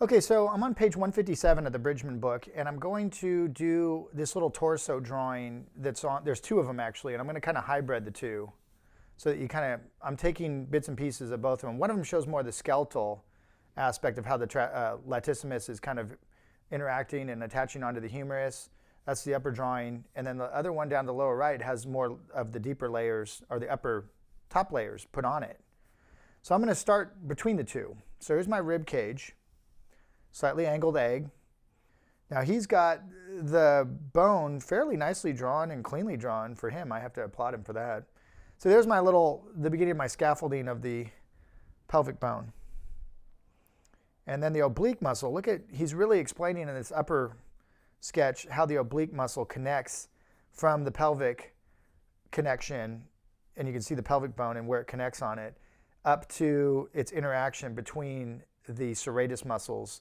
Okay, so I'm on page 157 of the Bridgman book, and I'm going to do this little torso drawing that's on, there's two of them actually, and I'm going to kind of hybrid the two. So that you kind of, I'm taking bits and pieces of both of them. One of them shows more the skeletal aspect of how the latissimus is kind of interacting and attaching onto the humerus. That's the upper drawing. And then the other one down the lower right has more of the deeper layers, or the upper top layers put on it. So I'm going to start between the two. So here's my rib cage, slightly angled egg. Now he's got the bone fairly nicely drawn and cleanly drawn for him. I have to applaud him for that. So there's my the beginning of my scaffolding of the pelvic bone. And then the oblique muscle, look at, he's really explaining in this upper sketch how the oblique muscle connects from the pelvic connection, and you can see the pelvic bone and where it connects on it, up to its interaction between the serratus muscles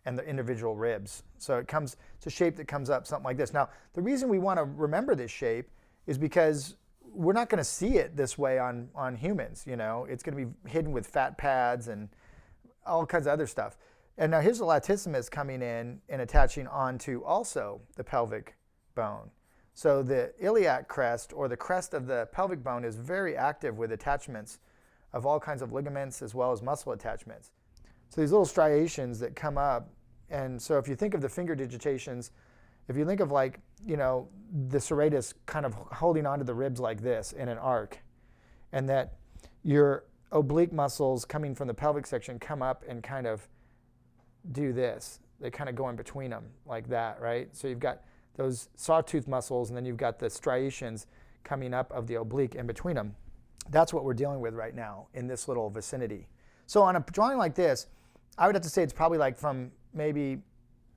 and the individual ribs. So it's a shape that comes up something like this. Now, the reason we want to remember this shape is because we're not going to see it this way on humans. You know, it's going to be hidden with fat pads and all kinds of other stuff. And now here's the latissimus coming in and attaching onto also the pelvic bone. So the iliac crest, or the crest of the pelvic bone, is very active with attachments of all kinds of ligaments as well as muscle attachments. So these little striations that come up, and so if you think of the finger digitations, if you think of, like, you know, the serratus kind of holding onto the ribs like this in an arc, and that your oblique muscles coming from the pelvic section come up and kind of do this. They kind of go in between them like that, right? So you've got those sawtooth muscles, and then you've got the striations coming up of the oblique in between them. That's what we're dealing with right now in this little vicinity. So on a drawing like this, I would have to say it's probably like from maybe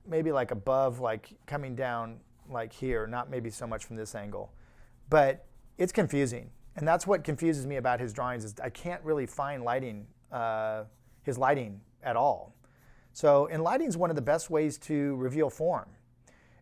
like above, like coming down like here, not maybe so much from this angle. But it's confusing. And that's what confuses me about his drawings, is I can't really find lighting, his lighting at all. So, and lighting is one of the best ways to reveal form.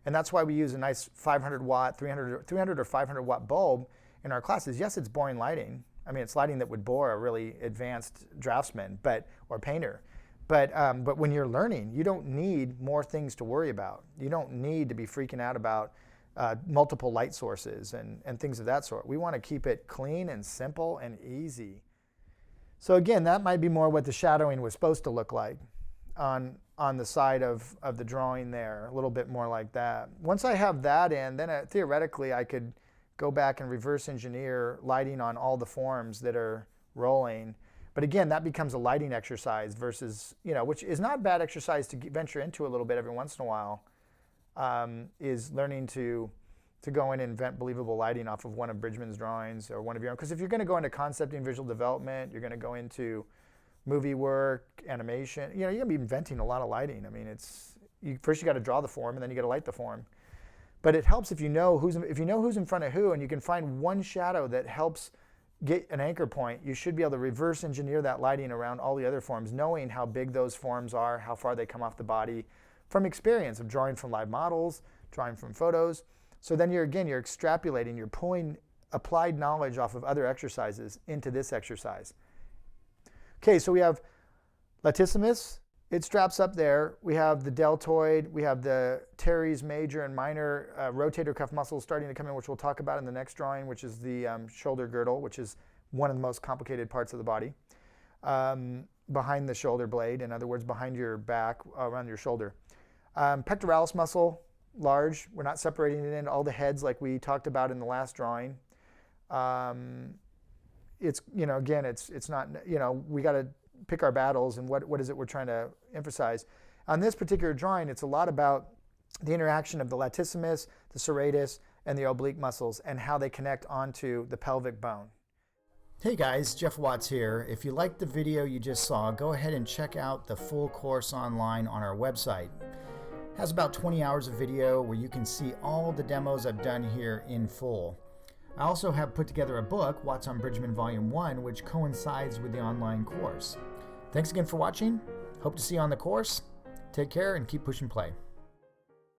And that's why we use a nice 500 watt, 300 or 500 watt bulb in our classes. Yes, it's boring lighting. I mean, it's lighting that would bore a really advanced draftsman or painter. But when you're learning, you don't need more things to worry about. You don't need to be freaking out about multiple light sources and things of that sort. We want to keep it clean and simple and easy. So again, that might be more what the shadowing was supposed to look like on the side of the drawing there, a little bit more like that. Once I have that in, then theoretically I could go back and reverse engineer lighting on all the forms that are rolling. But again, that becomes a lighting exercise versus, you know, which is not bad exercise to venture into a little bit every once in a while, is learning to go in and invent believable lighting off of one of Bridgman's drawings or one of your own. Because if you're going to go into concepting, visual development, you're going to go into movie work, animation, you know, you're going to be inventing a lot of lighting. I mean, first you got to draw the form, and then you got to light the form. But it helps if you know who's in front of who, and you can find one shadow that helps get an anchor point. You should be able to reverse engineer that lighting around all the other forms, knowing how big those forms are, how far they come off the body, from experience of drawing from live models, drawing from photos. So then you're extrapolating, you're pulling applied knowledge off of other exercises into this exercise. Okay, so we have latissimus. It straps up there. We have the deltoid. We have the teres major and minor rotator cuff muscles starting to come in, which we'll talk about in the next drawing, which is the shoulder girdle, which is one of the most complicated parts of the body. Behind the shoulder blade, in other words, behind your back, around your shoulder. Pectoralis muscle, large. We're not separating it into all the heads like we talked about in the last drawing. It's, you know, again, it's not, you know, we got to pick our battles and what is it we're trying to emphasize. On this particular drawing, it's a lot about the interaction of the latissimus, the serratus, and the oblique muscles and how they connect onto the pelvic bone. Hey guys, Jeff Watts here. If you liked the video you just saw, go ahead and check out the full course online on our website. It has about 20 hours of video where you can see all the demos I've done here in full. I also have put together a book, Watts on Bridgman Volume 1, which coincides with the online course. Thanks again for watching. Hope to see you on the course. Take care and keep pushing play.